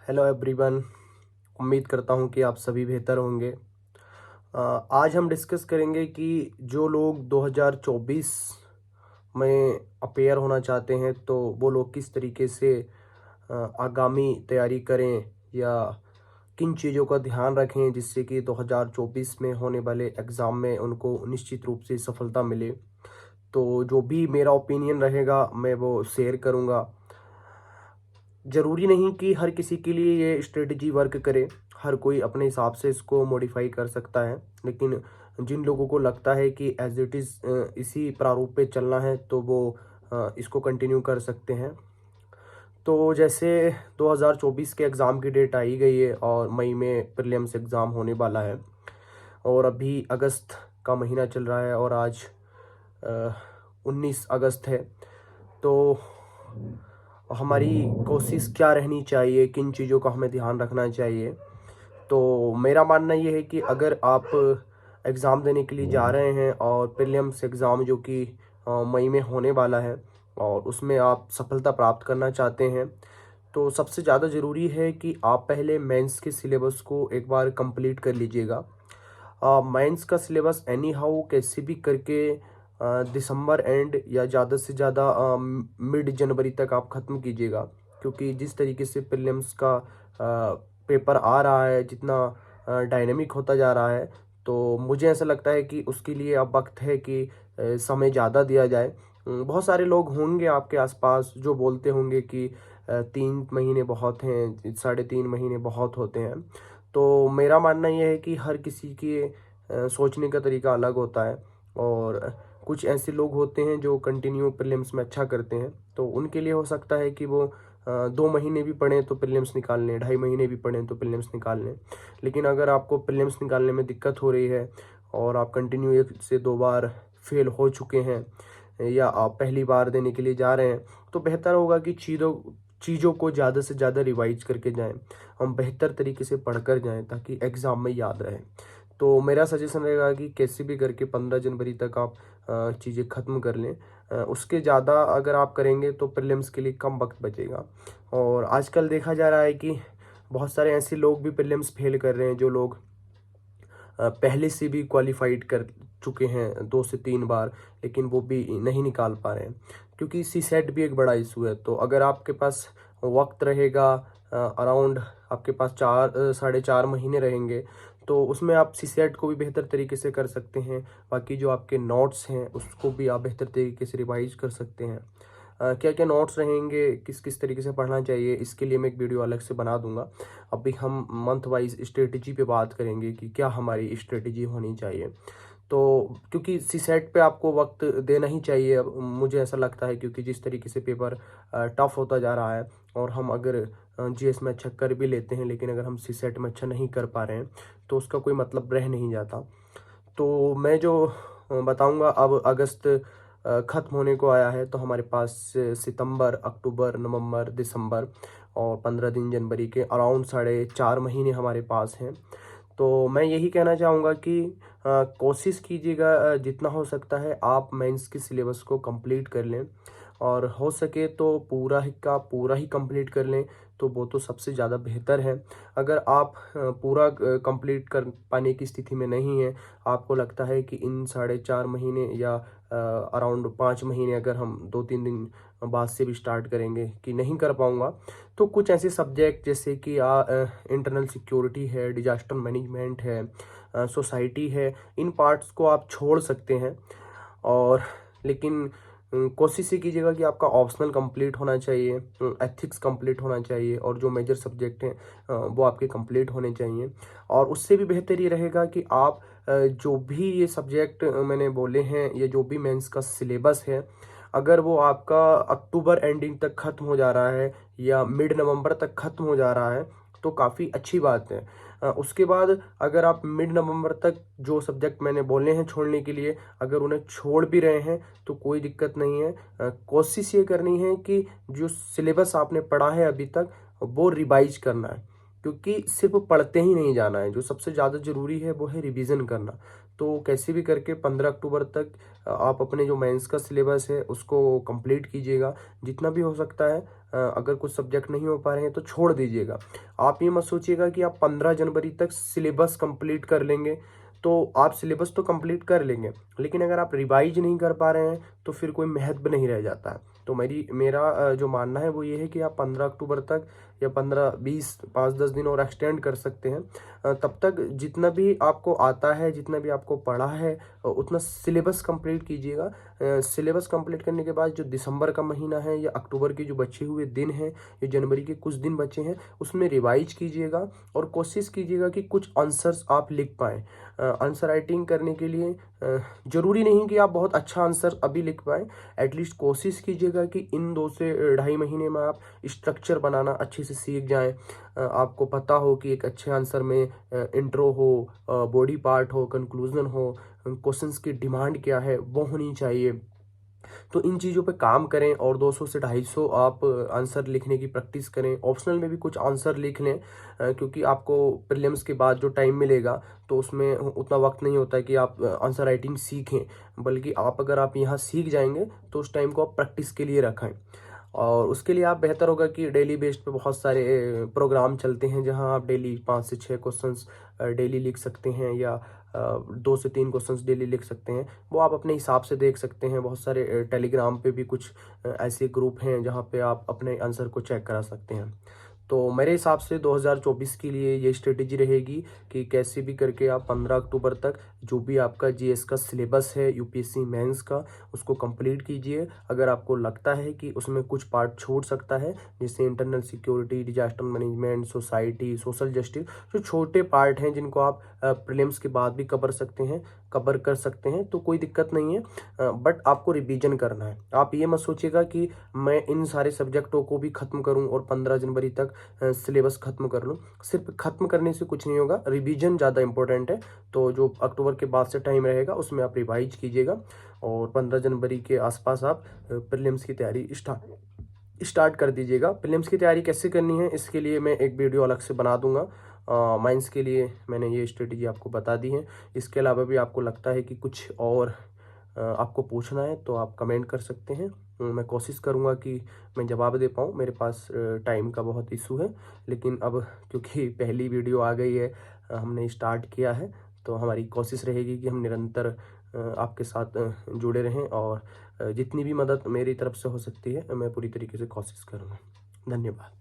Hello everyone. उम्मीद करता हूँ कि आप सभी बेहतर होंगे। आज हम डिस्कस करेंगे कि जो लोग 2024 में अपेयर होना चाहते हैं तो वो लोग किस तरीके से आगामी तैयारी करें या किन चीज़ों का ध्यान रखें जिससे कि 2024 में होने वाले एग्ज़ाम में उनको निश्चित रूप से सफलता मिले। तो जो भी मेरा ओपिनियन रहेगा मैं वो शेयर करूँगा। ज़रूरी नहीं कि हर किसी के लिए ये स्ट्रेटजी वर्क करे, हर कोई अपने हिसाब से इसको मॉडिफाई कर सकता है। लेकिन जिन लोगों को लगता है कि एज इट इज़ इसी प्रारूप पे चलना है तो वो इसको कंटिन्यू कर सकते हैं। तो जैसे 2024 के एग्ज़ाम की डेट आई गई है और मई में प्रीलिम्स एग्ज़ाम होने वाला है और अभी अगस्त का महीना चल रहा है और आज 19 अगस्त है। तो हमारी कोशिश क्या रहनी चाहिए, किन चीज़ों का हमें ध्यान रखना चाहिए। तो मेरा मानना ये है कि अगर आप एग्ज़ाम देने के लिए जा रहे हैं और प्रीलिम्स एग्ज़ाम जो कि मई में होने वाला है और उसमें आप सफलता प्राप्त करना चाहते हैं तो सबसे ज़्यादा ज़रूरी है कि आप पहले मेंस के सिलेबस को एक बार कंप्लीट कर लीजिएगा। मेंस का सिलेबस एनी हाउ कैसे भी करके दिसंबर एंड या ज़्यादा से ज़्यादा मिड जनवरी तक आप ख़त्म कीजिएगा, क्योंकि जिस तरीके से प्रीलिम्स का पेपर आ रहा है, जितना डायनेमिक होता जा रहा है, तो मुझे ऐसा लगता है कि उसके लिए अब वक्त है कि समय ज़्यादा दिया जाए। बहुत सारे लोग होंगे आपके आसपास जो बोलते होंगे कि 3 महीने बहुत हैं, 3.5 महीने बहुत होते हैं। तो मेरा मानना ये है कि हर किसी के सोचने का तरीका अलग होता है और कुछ ऐसे लोग होते हैं जो कंटिन्यू प्रीलिम्स में अच्छा करते हैं, तो उनके लिए हो सकता है कि वो 2 महीने भी पढ़ें तो प्रीलिम्स निकाल लें, 2.5 महीने भी पढ़ें तो प्रीलिम्स निकाल लें। लेकिन अगर आपको प्रीलिम्स निकालने में दिक्कत हो रही है और आप कंटिन्यू 1 से 2 बार फेल हो चुके हैं या आप पहली बार देने के लिए जा रहे हैं, तो बेहतर होगा कि चीज़ों को ज़्यादा से ज़्यादा रिवाइज करके जाएं, हम बेहतर तरीके से पढ़कर जाएं ताकि एग्ज़ाम में याद रहे। तो मेरा सजेशन रहेगा कि कैसे भी करके 15 जनवरी तक आप चीज़ें ख़त्म कर लें। उसके ज़्यादा अगर आप करेंगे तो प्रीलिम्स के लिए कम वक्त बचेगा। और आजकल देखा जा रहा है कि बहुत सारे ऐसे लोग भी प्रीलिम्स फेल कर रहे हैं जो लोग पहले से भी क्वालिफाइड कर चुके हैं 2 से 3 बार, लेकिन वो भी नहीं निकाल पा रहे हैं क्योंकि सी सेट भी एक बड़ा इशू है। तो अगर आपके पास वक्त रहेगा अराउंड, आपके पास 4 साढ़े 4 महीने रहेंगे, तो उसमें आप सी सेट को भी बेहतर तरीके से कर सकते हैं। बाकी जो आपके नोट्स हैं उसको भी आप बेहतर तरीके से रिवाइज कर सकते हैं। क्या क्या नोट्स रहेंगे, किस किस तरीके से पढ़ना चाहिए, इसके लिए मैं एक वीडियो अलग से बना दूंगा। अभी हम मंथ वाइज स्ट्रेटजी पे बात करेंगे कि क्या हमारी स्ट्रेटजी होनी चाहिए। तो क्योंकि सी सेट पे आपको वक्त देना ही चाहिए, अब मुझे ऐसा लगता है, क्योंकि जिस तरीके से पेपर टफ होता जा रहा है और हम अगर जीएस में अच्छा कर भी लेते हैं लेकिन अगर हम सी सेट में अच्छा नहीं कर पा रहे हैं तो उसका कोई मतलब रह नहीं जाता। तो मैं जो बताऊंगा, अब अगस्त ख़त्म होने को आया है तो हमारे पास सितंबर, अक्टूबर, नवंबर, दिसंबर और 15 दिन जनवरी के अराउंड 4.5 महीने हमारे पास हैं। तो मैं यही कहना चाहूँगा कि कोशिश कीजिएगा जितना हो सकता है आप मेंस के सिलेबस को कंप्लीट कर लें और हो सके तो पूरा ही कंप्लीट कर लें, तो वो तो सबसे ज़्यादा बेहतर है। अगर आप पूरा कंप्लीट कर पाने की स्थिति में नहीं हैं, आपको लगता है कि इन 4.5 महीने या अराउंड 5 महीने अगर हम 2-3 दिन बाद से भी स्टार्ट करेंगे कि नहीं कर पाऊँगा, तो कुछ ऐसे सब्जेक्ट जैसे कि इंटरनल सिक्योरिटी है, डिजास्टर मैनेजमेंट है, सोसाइटी है, इन पार्ट्स को आप छोड़ सकते हैं। और लेकिन कोशिश ये कीजिएगा कि आपका ऑप्शनल कंप्लीट होना चाहिए, एथिक्स कंप्लीट होना चाहिए और जो मेजर सब्जेक्ट हैं वो आपके कंप्लीट होने चाहिए। और उससे भी बेहतर ये रहेगा कि आप जो भी ये सब्जेक्ट मैंने बोले हैं, ये जो भी मेंस का सिलेबस है, अगर वो आपका अक्टूबर एंडिंग तक ख़त्म हो जा रहा है या मिड नवंबर तक ख़त्म हो जा रहा है तो काफ़ी अच्छी बात है। उसके बाद अगर आप मिड नवंबर तक जो सब्जेक्ट मैंने बोले हैं छोड़ने के लिए, अगर उन्हें छोड़ भी रहे हैं तो कोई दिक्कत नहीं है। कोशिश ये करनी है कि जो सिलेबस आपने पढ़ा है अभी तक वो रिवाइज करना है, क्योंकि सिर्फ पढ़ते ही नहीं जाना है, जो सबसे ज़्यादा ज़रूरी है वो है रिवीजन करना। तो कैसे भी करके 15 अक्टूबर तक आप अपने जो मेंस का सिलेबस है उसको कंप्लीट कीजिएगा जितना भी हो सकता है। अगर कुछ सब्जेक्ट नहीं हो पा रहे हैं तो छोड़ दीजिएगा। आप ये मत सोचिएगा कि आप 15 जनवरी तक सिलेबस कंप्लीट कर लेंगे, तो आप सिलेबस तो कंप्लीट कर लेंगे, लेकिन अगर आप रिवाइज नहीं कर पा रहे हैं तो फिर कोई महत्व नहीं रह जाता है। तो मेरा जो मानना है वो ये है कि आप 15 अक्टूबर तक या 15-20 5-10 दिन और एक्सटेंड कर सकते हैं। तब तक जितना भी आपको आता है, जितना भी आपको पढ़ा है, उतना सिलेबस कंप्लीट कीजिएगा। सिलेबस कंप्लीट करने के बाद जो दिसंबर का महीना है या अक्टूबर के जो बचे हुए दिन हैं या जनवरी के कुछ दिन बचे हैं उसमें रिवाइज कीजिएगा और कोशिश कीजिएगा कि कुछ आंसर्स आप लिख पाएँ। आंसर राइटिंग करने के लिए ज़रूरी नहीं कि आप बहुत अच्छा आंसर अभी लिख पाएँ, एटलीस्ट कोशिश कीजिएगा कि इन 2 से ढाई महीने में आप स्ट्रक्चर बनाना अच्छे से सीख जाएँ। आपको पता हो कि एक अच्छे आंसर में इंट्रो हो, बॉडी पार्ट हो, कंक्लूजन हो, क्वेश्चंस की डिमांड क्या है वो होनी चाहिए। तो इन चीज़ों पे काम करें और 200 से 250 आप आंसर लिखने की प्रैक्टिस करें। ऑप्शनल में भी कुछ आंसर लिख लें, क्योंकि आपको प्रीलिम्स के बाद जो टाइम मिलेगा तो उसमें उतना वक्त नहीं होता है कि आप आंसर राइटिंग सीखें, बल्कि अगर आप यहाँ सीख जाएंगे तो उस टाइम को आप प्रैक्टिस के लिए रखें। और उसके लिए आप बेहतर होगा कि डेली बेस्ड पे बहुत सारे प्रोग्राम चलते हैं जहां आप डेली 5 से 6 क्वेश्चंस डेली लिख सकते हैं, या 2 से 3 क्वेश्चंस डेली लिख सकते हैं। वो आप अपने हिसाब से देख सकते हैं। बहुत सारे टेलीग्राम पे भी कुछ ऐसे ग्रुप हैं जहां पे आप अपने आंसर को चेक करा सकते हैं। तो मेरे हिसाब से 2024 के लिए ये स्ट्रेटेजी रहेगी कि कैसे भी करके आप 15 अक्टूबर तक जो भी आपका जीएस का सिलेबस है यूपीएससी मेंस का उसको कंप्लीट कीजिए। अगर आपको लगता है कि उसमें कुछ पार्ट छूट सकता है, जैसे internal security, disaster management, society, social justice, जो छोटे पार्ट हैं जिनको आप प्रीलिम्स के बाद भी कवर कर सकते हैं, तो कोई दिक्कत नहीं है। बट आपको रिवीजन करना है। आप ये मत सोचिएगा कि मैं इन सारे सब्जेक्टों को भी खत्म करूं और 15 जनवरी तक सिलेबस खत्म कर लूँ। सिर्फ खत्म करने से कुछ नहीं होगा, रिवीजन ज़्यादा इंपॉर्टेंट है। तो जो अक्टूबर के बाद से टाइम रहेगा उसमें आप रिवाइज कीजिएगा और 15 जनवरी के आसपास आप प्रीलिम्स की तैयारी स्टार्ट कर दीजिएगा। प्रीलिम्स की तैयारी कैसे करनी है इसके लिए मैं एक वीडियो अलग से बना दूंगा। माइंस के लिए मैंने ये स्ट्रेटेजी आपको बता दी है। इसके अलावा भी आपको लगता है कि कुछ और आपको पूछना है तो आप कमेंट कर सकते हैं। मैं कोशिश करूंगा कि मैं जवाब दे पाऊँ। मेरे पास टाइम का बहुत इशू है, लेकिन अब क्योंकि पहली वीडियो आ गई है, हमने स्टार्ट किया है, तो हमारी कोशिश रहेगी कि हम निरंतर आपके साथ जुड़े रहें और जितनी भी मदद मेरी तरफ से हो सकती है मैं पूरी तरीके से कोशिश करूँगा। धन्यवाद।